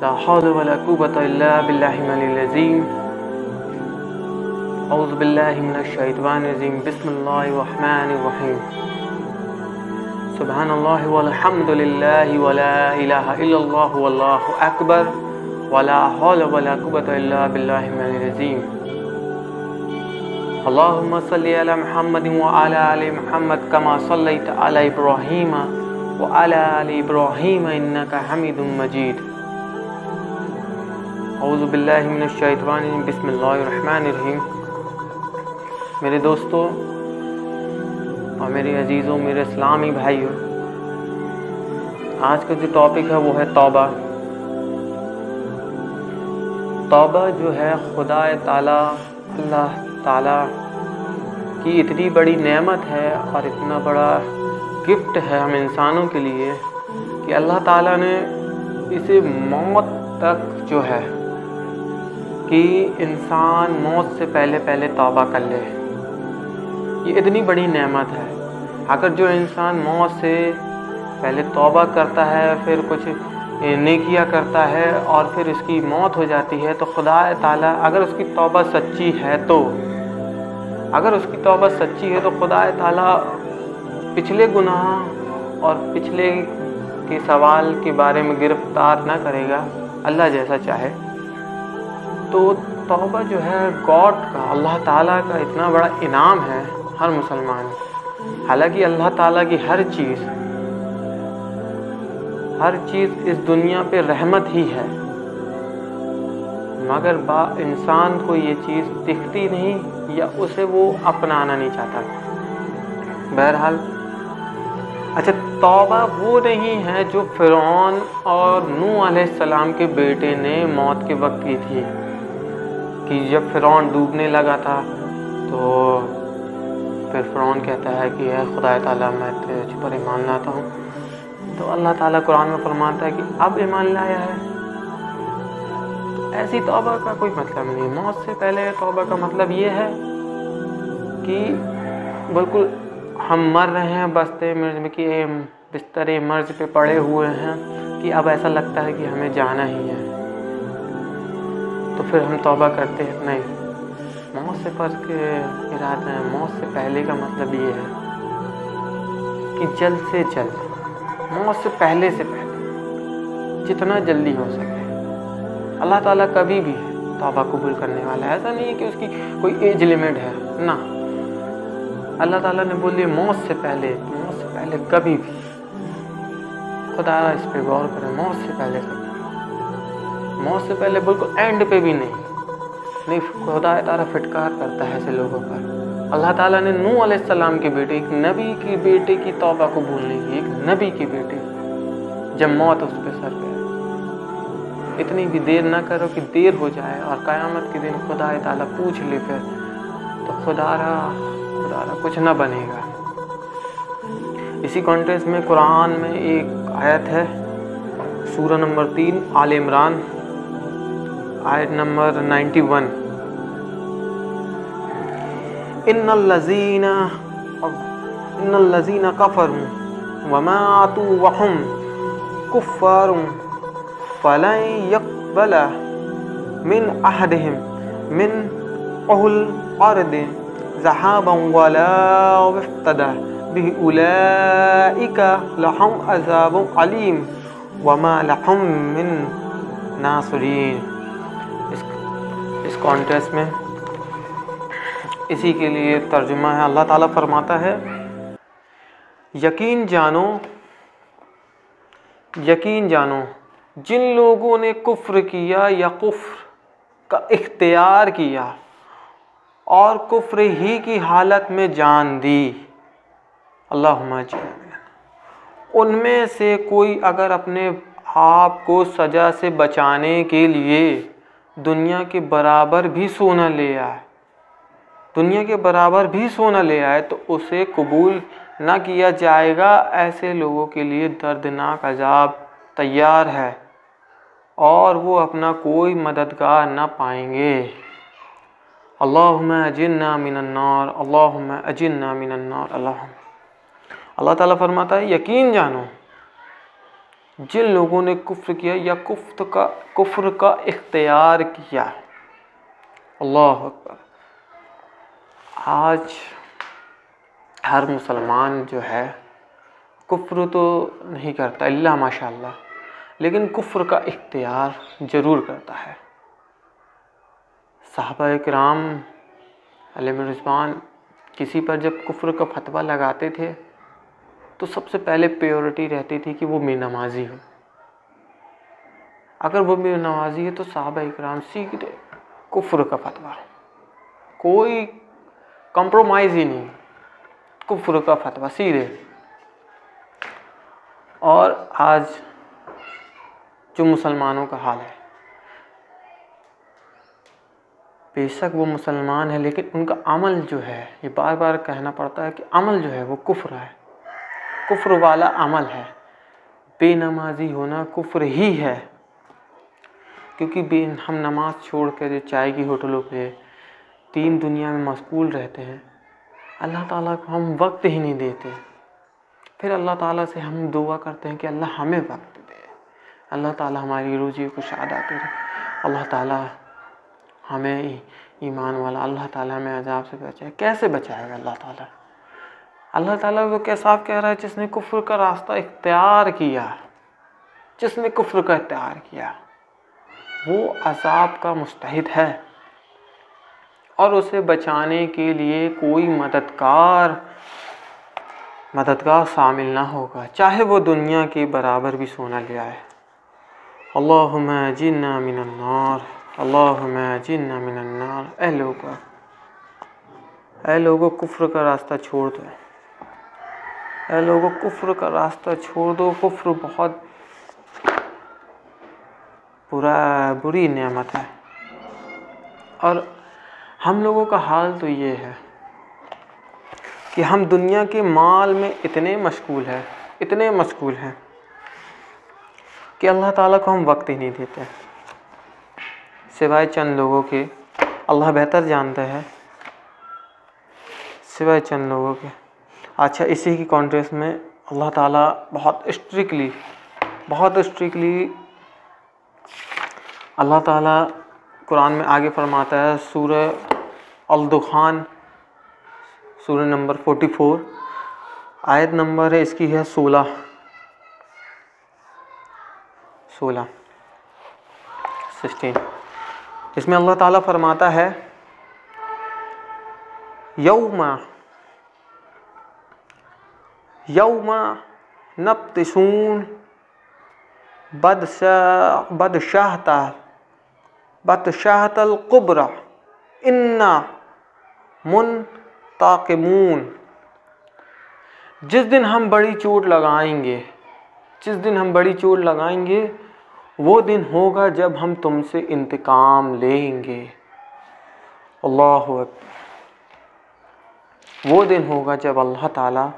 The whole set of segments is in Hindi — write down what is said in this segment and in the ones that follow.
ला हौला वला कुव्वता इल्ला बिल्लाहिल अलिय्यिल अज़ीम। औज़ु बिल्लाहि मिनश शैतानिर रजीम। बिस्मिल्लाहिर रहमानिर रहीम। सुब्हानल्लाहि वल्हम्दुलिल्लाहि वला इलाहा इल्लल्लाहु वल्लाहु अकबर वला हौला वला कुव्वता इल्ला बिल्लाहिल अलिय्यिल अज़ीम। अल्लाहुम्मा सल्लि अला मुहम्मदिन व अला आलि मुहम्मद कमा सल्लैता अला इब्राहीम व अला आलि इब्राहीम इन्नका हमीदुम मजीद। औज़ु बिल्लाहि मिनश शैतानिर रजीम। बिस्मिल्लाहिर रहमानिर रहीम। मेरे दोस्तों और मेरे अजीज़ों, मेरे इस्लामी भाइयों, आज का जो टॉपिक है वो है तौबा। तौबा जो है खुदा ताला, अल्लाह ताला की इतनी बड़ी नेमत है और इतना बड़ा गिफ्ट है हम इंसानों के लिए कि अल्लाह ताला ने इसे मौत तक जो है कि इंसान मौत से पहले पहले तौबा कर ले, ये इतनी बड़ी नेमत है। अगर जो इंसान मौत से पहले तौबा करता है, फिर कुछ नेकियां करता है और फिर उसकी मौत हो जाती है, तो खुदा ताला अगर उसकी तौबा सच्ची है तो खुदा ताला पिछले गुनाह और पिछले के सवाल के बारे में गिरफ्तार ना करेगा, अल्लाह जैसा चाहे। तो तौबा जो है गॉड का, अल्लाह ताला का इतना बड़ा इनाम है हर मुसलमान। हालांकि अल्लाह ताला की हर चीज़ इस दुनिया पे रहमत ही है, मगर इंसान को ये चीज़ दिखती नहीं या उसे वो अपनाना नहीं चाहता। बहरहाल, अच्छा, तौबा वो नहीं है जो फ़िरौन और नूह अलैहिस्सलाम के बेटे ने मौत के वक्त की थी कि जब फ़िरौन डूबने लगा था तो फिर फ़िरौन कहता है कि है खुदा ताला, मैं तुझ पर ईमान लाता हूँ। तो अल्लाह ताला कुरान में फरमाता है कि अब ईमान लाया है। तो ऐसी तौबा का कोई मतलब नहीं। मौत से पहले तौबा का मतलब ये है कि बिल्कुल हम मर रहे हैं, बस्ते मर्ज में कि बिस्तरे मर्ज पे पड़े हुए हैं कि अब ऐसा लगता है कि हमें जाना ही है, तो फिर हम तौबा करते हैं। नहीं, मौत से पर के इरादा है। मौत से पहले का मतलब ये है कि जल्द से जल्द, मौत से पहले जितना जल्दी हो सके। अल्लाह ताला कभी भी तौबा कबूल करने वाला है। ऐसा नहीं है कि उसकी कोई एज लिमिट है ना। अल्लाह ताला ने बोली मौत से पहले कभी भी। खुदा इस पे गौर करें, मौत से पहले बिल्कुल एंड पे भी नहीं। खुदा ताला फिटकार करता है ऐसे लोगों पर। अल्लाह ताला ने नूह अलैहिस्सलाम के बेटे, एक नबी के बेटे की तौबा कबूल नहीं की। एक नबी के बेटे, जब मौत उस पे सर पे, इतनी भी देर ना करो कि देर हो जाए और क़यामत के दिन खुदा ताला पूछ ले फिर, तो खुदारा कुछ ना बनेगा। इसी कॉन्टेक्स्ट में कुरान में एक आयत है, सूरा नंबर 3 आल इमरान, आयत नंबर 91। इन्नल्लज़ीना कफ़रू वमातू वहुम कुफ़्फ़ारुन फ़लन यक़बल मिन अहदिहिम मिन अहल अर्दि ज़हाबन वला इफ़्तदा बिही उलाइका लहुम अज़ाबुन अलीम वमा लहुम मिन नासिरीन। इस कॉन्टेक्स्ट में इसी के लिए तर्जुमा है। अल्लाह ताला फरमाता है, यकीन जानो जिन लोगों ने कुफ्र किया या कुफ्र का इख्तियार किया और कुफ्र ही की हालत में जान दी, अल्लाहुम्मा अज्जिरना, उनमें से कोई अगर अपने आप को सज़ा से बचाने के लिए दुनिया के बराबर भी सोना ले आए तो उसे कबूल ना किया जाएगा। ऐसे लोगों के लिए दर्दनाक अजाब तैयार है और वो अपना कोई मददगार ना पाएंगे। अल्लाहुम्मा अजिन्ना मिनन्नार, अल्लाहुम्मा अजिन्ना मिनन्नार। अल्लाह ताला फरमाता है, यकीन जानो जिन लोगों ने कुफ्र किया या कुफ्र का इख्तियार किया। अल्लाह अकबर। आज हर मुसलमान जो है कुफ्र तो नहीं करता इल्ला माशाअल्लाह, लेकिन कुफ्र का इख्तियार ज़रूर करता है। सहाबा किराम अलैहिम रिज़वान किसी पर जब कुफ्र का फतवा लगाते थे तो सबसे पहले प्रायोरिटी रहती थी कि वो बेनमाजी हो। अगर वो बेनमाजी है तो सहाबा किराम सीधे कुफ्र का फतवा, कोई कंप्रोमाइज़ ही नहीं, कुफ्र का फतवा सीधे। और आज जो मुसलमानों का हाल है, बेशक वो मुसलमान है लेकिन उनका अमल जो है, ये बार बार कहना पड़ता है कि अमल जो है वो कुफ्र है, कुफ्र वाला अमल है। बेनमाजी होना कुफ्र ही है, क्योंकि हम नमाज छोड़ कर जो चाय की होटलों पे तीन दुनिया में मशगूल रहते हैं, अल्लाह ताला को हम वक्त ही नहीं देते। फिर अल्लाह ताला से हम दुआ करते हैं कि अल्लाह हमें वक्त दे, अल्लाह ताला हमारी रोज़ी को शादा करे, अल्लाह ताला हमें ईमान वाला, अल्लाह ताला हमें अजाब से बचाए। कैसे बचाएगा अल्लाह ताला? अल्लाह ताला तो क्या साफ कह रहा है, जिसने कुफ्र का रास्ता इख्तियार किया, जिसने कुफ्र का इख्तियार किया वो अजाब का मुस्तहिक है, और उसे बचाने के लिए कोई मददगार शामिल ना होगा, चाहे वो दुनिया के बराबर भी सोना ले आए। अल्लाहुम्मा अजिन्ना मिनन नार, अल्लाहुम्मा अजिन्ना मिनन नार। ऐ लोगों कुफ्र का रास्ता छोड़ दो, ऐ लोगों कुफ्र का रास्ता छोड़ दो। कुफ्र बहुत बुरी नेमत है, और हम लोगों का हाल तो ये है कि हम दुनिया के माल में इतने मशगूल हैं कि अल्लाह ताला को हम वक्त ही नहीं देते, सिवाय चंद लोगों के। अल्लाह बेहतर जानता है, सिवाय चंद लोगों के। अच्छा, इसी की कॉन्टेक्स्ट में अल्लाह ताला बहुत स्ट्रिक्टली अल्लाह ताला कुरान में आगे फरमाता है, सूरह अल-दुखान, सूरह नंबर 44, आयत नंबर है इसकी है 16। इसमें अल्लाह ताला फरमाता है, यौमा नब्तिसून बदशाहतल कुब्रा इन्ना मुनताकिमून। जिस दिन हम बड़ी चोट लगाएंगे वो दिन होगा जब हम तुमसे इंतकाम लेंगे। अल्लाहु अकबर। वो दिन होगा जब अल्लाह ताला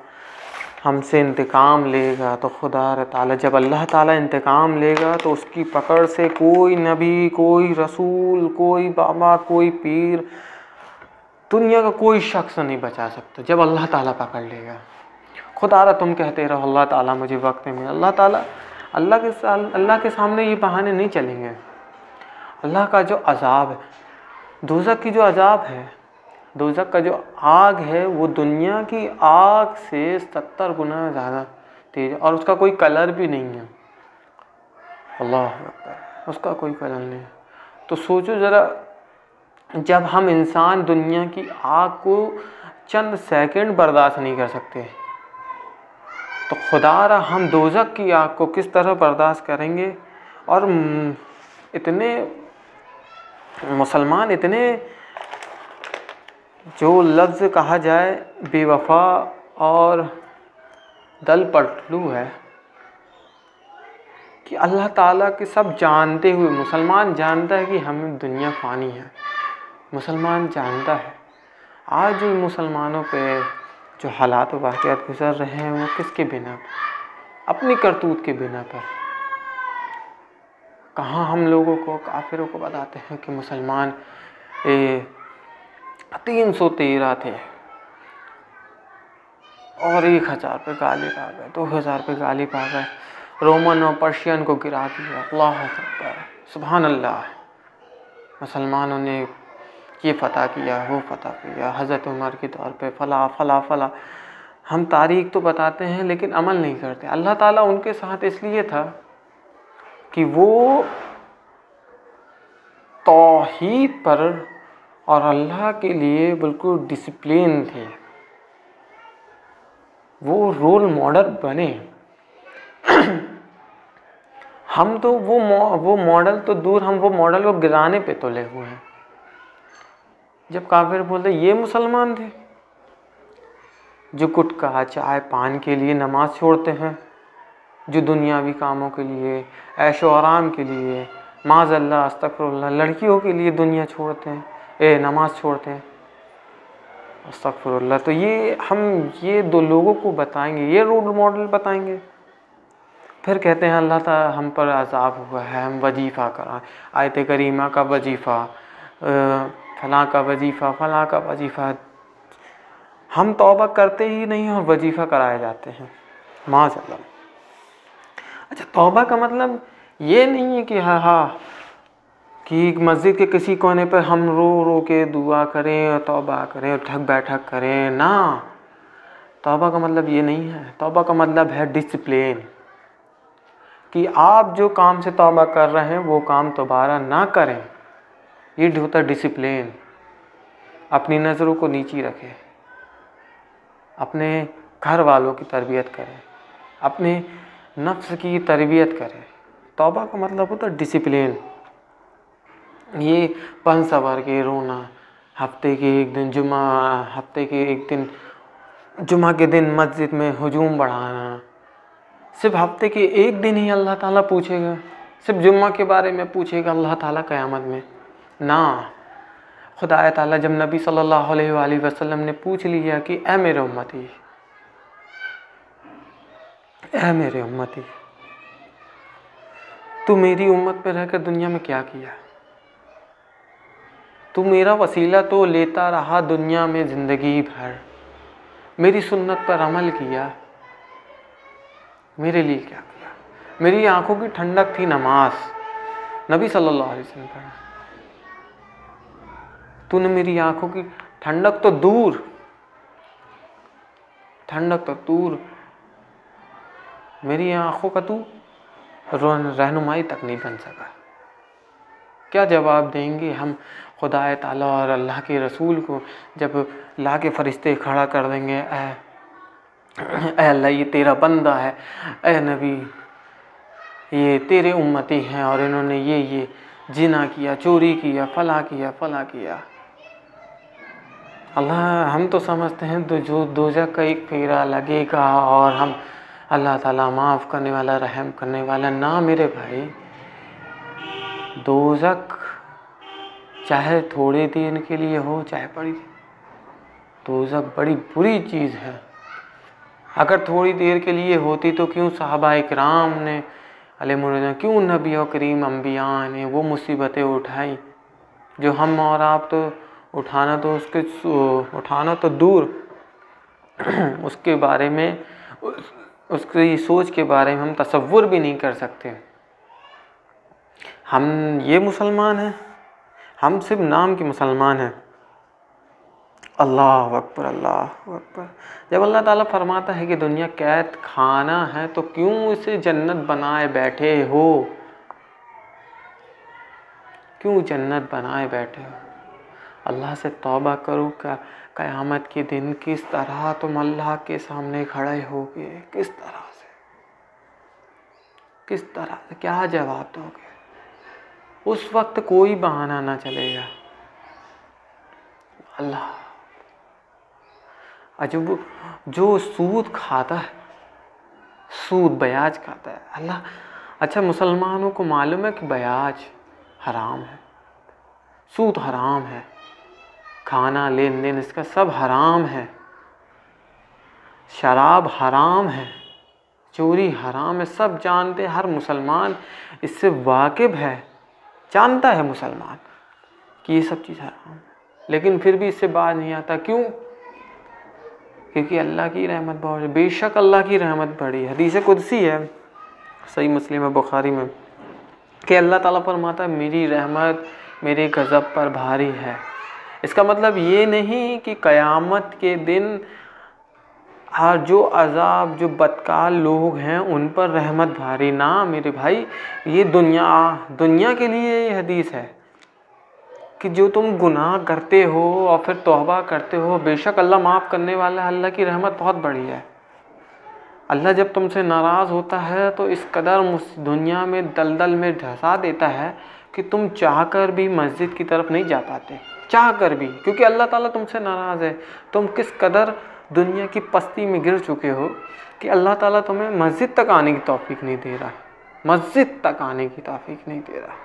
हमसे इंतकाम लेगा। तो खुदा ताला, जब अल्लाह ताला इंतकाम लेगा तो उसकी पकड़ से कोई नबी, कोई रसूल, कोई बाबा, कोई पीर, दुनिया का कोई शख्स नहीं बचा सकता जब अल्लाह ताला पकड़ लेगा। खुदा तुम कहते रहो अल्लाह ताला मुझे वक्त में, अल्लाह के सामने ये बहाने नहीं चलेंगे। अल्लाह का जो अजाब है, दोज़ख की जो अजाब है, दोज़ख का जो आग है, वो दुनिया की आग से 70 गुना ज़्यादा तेज, और उसका कोई कलर भी नहीं है। अल्लाह अकबर, उसका कोई कलर नहीं। तो सोचो ज़रा, जब हम इंसान दुनिया की आग को चंद सेकंड बर्दाश्त नहीं कर सकते, तो खुदारा हम दोज़ख की आग को किस तरह बर्दाश्त करेंगे। और इतने मुसलमान, इतने जो लफ्ज़ कहा जाए बेवफा और दल पटलू है कि अल्लाह ताला के सब जानते हुए मुसलमान जानता है कि हमें दुनिया फ़ानी है, मुसलमान जानता है। आज जो मुसलमानों पे जो हालात वाक़यात गुज़र रहे हैं वो किसके बिना पर? अपनी करतूत के बिना पर। कहाँ हम लोगों को, काफिरों को बताते हैं कि मुसलमान 313 थे और 1000 पे गालिब आ गए, 2000 पे गालिब आ गए, रोमन और पर्शियन को गिरा दिया। अल्लाह अकबर, सुभान अल्लाह। मुसलमानों ने ये फ़तह किया, वो फ़तह किया, हज़रत उमर के तौर पे फ़ला फ़ला फ़ला। हम तारीख़ तो बताते हैं लेकिन अमल नहीं करते। अल्लाह ताला उनके साथ इसलिए था कि वो तौहीद पर और अल्लाह के लिए बिल्कुल डिसिप्लिन थे, वो रोल मॉडल बने। हम तो वो मॉडल तो दूर, हम वो मॉडल को गिराने पे तुले हुए हैं। जब काफिर बोलते ये मुसलमान थे जो गुटखा चाय पान के लिए नमाज छोड़ते हैं, जो दुनियावी कामों के लिए, ऐशो आराम के लिए, माज़अल्लाह अस्तगफिरुल्लाह, लड़कियों के लिए दुनिया छोड़ते हैं, नमाज छोड़ते हैं, अस्तगफिरुल्लाह। तो ये हम ये दो लोगों को बताएंगे, ये रोल मॉडल बताएंगे, फिर कहते हैं अल्लाह ताला हम पर अज़ाब हुआ है, हम वजीफ़ा कराएं, आयत करीमा का वजीफ़ा, फलां का वजीफ़ा, फलां का वजीफ़ा। हम तौबा करते ही नहीं और वजीफ़ा कराए जाते हैं, माज़अल्लाह। अच्छा, तौबा का मतलब ये नहीं है कि हाँ कि मस्जिद के किसी कोने पर हम रो रो के दुआ करें और तौबा करें और ठग बैठक करें ना। तौबा का मतलब ये नहीं है। तौबा का मतलब है डिसिप्लिन, कि आप जो काम से तौबा कर रहे हैं वो काम दोबारा ना करें। ये होता है डिसिप्लिन। अपनी नज़रों को नीची रखें, अपने घर वालों की तरबियत करें, अपने नफ्स की तरबियत करें। तौबा का मतलब होता है डिसिप्लिन। ये पन सवर के रोना, हफ्ते के एक दिन जुमा के दिन मस्जिद में हुजूम बढ़ाना, सिर्फ हफ्ते के एक दिन ही अल्लाह ताला पूछेगा, सिर्फ जुम्मा के बारे में पूछेगा अल्लाह ताला क़यामत में ना। खुदा ताला जब नबी सल्लल्लाहु अलैहि वसल्लम ने पूछ लिया कि ऐ मेरे उम्मती, तू मेरी उम्मत में रहकर दुनिया में क्या किया? तू मेरा वसीला तो लेता रहा दुनिया में ज़िंदगी भर, मेरी सुन्नत पर अमल किया, मेरे लिए क्या किया? मेरी आंखों की ठंडक थी नमाज, नबी सल्लल्लाहु अलैहि वसल्लम का। तूने मेरी आंखों की ठंडक तो दूर, मेरी आंखों का तू रहनुमाई तक नहीं बन सका। क्या जवाब देंगे हम खुदा ताला और अल्लाह के रसूल को जब ला के फरिश्ते खड़ा कर देंगे, ऐ अल्लाह ये तेरा बंदा है, ऐ नबी ये तेरे उम्मती हैं और इन्होंने ये जिना किया, चोरी किया, फला किया। अल्लाह, हम तो समझते हैं तो जो दोज़ख का एक फेरा लगेगा और हम अल्लाह ताला माफ़ करने वाला, रहम करने वाला। ना मेरे भाई, दोज़ख चाहे थोड़े दिन के लिए हो चाहे बड़ी, दोज़ख बड़ी बुरी चीज़ है। अगर थोड़ी देर के लिए होती तो क्यों सहाबा इकराम ने क्यों नबी और करीम अम्बिया ने वो मुसीबतें उठाई जो हम और आप तो उठाना तो दूर उसके बारे में, उसकी सोच के बारे में हम तसव्वुर भी नहीं कर सकते। हम ये मुसलमान हैं, हम सिर्फ नाम के मुसलमान हैं। अल्लाह अकबर, अल्लाह अकबर। जब अल्लाह ताला फरमाता है कि दुनिया कैद खाना है तो क्यों इसे जन्नत बनाए बैठे हो? क्यों जन्नत बनाए बैठे हो? अल्लाह से तौबा करो। क़यामत के दिन किस तरह तुम अल्लाह के सामने खड़े होगे, किस तरह से क्या जवाब दोगे? उस वक्त कोई बहाना ना चलेगा। अल्लाह, जो सूद खाता है, सूद ब्याज खाता है, अल्लाह, अच्छा मुसलमानों को मालूम है कि ब्याज हराम है, सूद हराम है, खाना लेन देन इसका सब हराम है, शराब हराम है, चोरी हराम है, सब जानते हैं। हर मुसलमान इससे वाकिफ़ है, जानता है मुसलमान कि ये सब चीज़ हराम है, लेकिन फिर भी इससे बाज नहीं आता। क्यों? क्योंकि अल्लाह की रहमत बहुत है। बेशक अल्लाह की रहमत बड़ी है। हदीस कुदसी है, सही मुस्लिम है, बुखारी में, कि अल्लाह ताला फरमाता है मेरी रहमत मेरे गज़ब पर भारी है। इसका मतलब ये नहीं कि क़यामत के दिन और जो अज़ाब, जो बदकार लोग हैं उन पर रहमत भारी, ना मेरे भाई, ये दुनिया के लिए ये हदीस है कि जो तुम गुनाह करते हो और फिर तौबा करते हो, बेशक अल्लाह माफ़ करने वाला है, अल्लाह की रहमत बहुत बड़ी है। अल्लाह जब तुमसे नाराज़ होता है तो इस कदर दुनिया में दलदल में धंसा देता है कि तुम चाहकर भी मस्जिद की तरफ नहीं जा पाते, चाहकर भी, क्योंकि अल्लाह ताला तुमसे नाराज़ है। तुम किस कदर दुनिया की पस्ती में गिर चुके हो कि अल्लाह ताला तुम्हें मस्जिद तक आने की तौफीक नहीं दे रहा, मस्जिद तक आने की तौफीक नहीं दे रहा।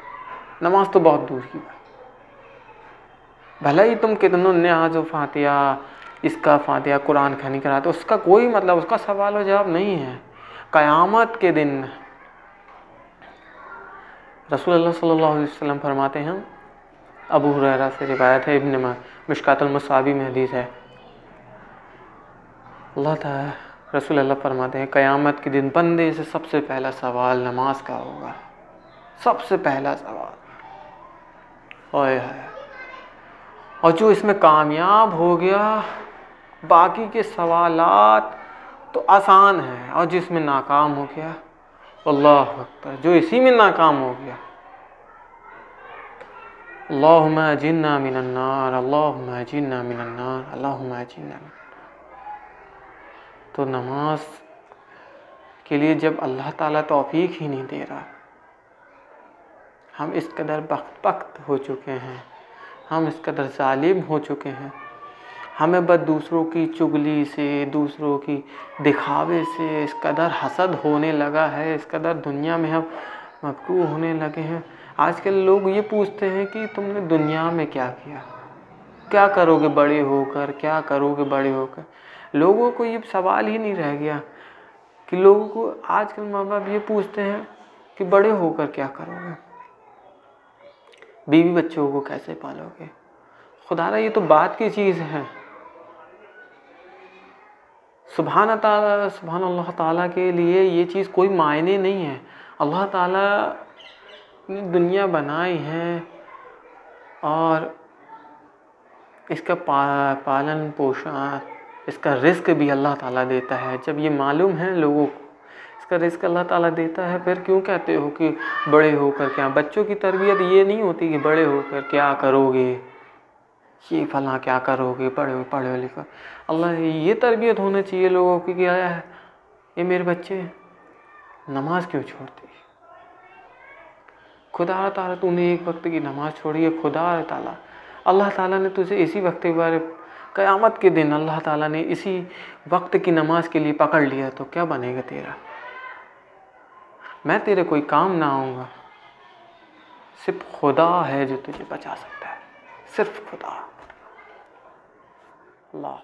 नमाज तो बहुत दूर की बात, भला ही तुम कितनों न्याज़ फातिहा, इसका फातिहा कुरान खानी कराते, उसका कोई मतलब, उसका सवाल और जवाब नहीं है। क़यामत के दिन रसूलुल्लाह सल्लल्लाहु अलैहि वसल्लम फरमाते हैं, अबू हुरैरा से रिवायत है, इब्न मिशकातुल मसाबी में हदीस है, अल्लाह ताला रसूलुल्लाह फरमाते हैं क़यामत के दिन बंदे से सबसे पहला सवाल नमाज का होगा, सबसे पहला सवाल। ओए है, और जो इसमें कामयाब हो गया बाकी के सवालात तो आसान है, और जिसमें नाकाम हो गया, अल्लाह अकबर, जो इसी में नाकाम हो गया, अल्लाहुम्मा अजिन्ना मिनन नार, अल्लाहुम्मा अजिन्ना मिनन नार, अल्लाहुम्मा अजिन्ना। तो नमाज के लिए जब अल्लाह ताला तौफीक ही नहीं दे रहा, हम इस कदर बख्त हो चुके हैं, हम इस कदर जालिम हो चुके हैं, हमें बस दूसरों की चुगली से, दूसरों की दिखावे से इस कदर हसद होने लगा है, इस कदर दुनिया में हम मबकू होने लगे हैं। आजकल लोग ये पूछते हैं कि तुमने दुनिया में क्या किया, क्या करोगे बड़े होकर, क्या करोगे बड़े होकर। लोगों को ये सवाल ही नहीं रह गया कि लोगों को आजकल माँ बाप ये पूछते हैं कि बड़े होकर क्या करोगे, बीवी बच्चों को कैसे पालोगे। खुदारा ये तो बात की चीज़ है। सुभान अल्लाह ताला के लिए ये चीज़ कोई मायने नहीं है। अल्लाह ताला ने दुनिया बनाई है और इसका पालन पोषण, इसका रिस्क भी अल्लाह ताला देता है। जब ये मालूम है लोगों को इसका रिस्क अल्लाह ताला देता है, फिर क्यों कहते हो कि बड़े होकर क्या। बच्चों की तरबियत ये नहीं होती कि बड़े होकर क्या करोगे, ये फला क्या करोगे, पढ़े लिखो। अल्लाह ये तरबियत होना चाहिए लोगों की, क्या है ये मेरे बच्चे नमाज क्यों छोड़ते, खुदा ताला तूने एक वक्त की नमाज छोड़ी है, खुदा ताला अल्लाह ताला ने तुझे इसी वक्त के बारे, क़यामत के दिन अल्लाह ताला ने इसी वक्त की नमाज के लिए पकड़ लिया, तो क्या बनेगा तेरा। मैं तेरे कोई काम ना आऊँगा, सिर्फ खुदा है जो तुझे बचा सकता है, सिर्फ खुदा। अल्लाह।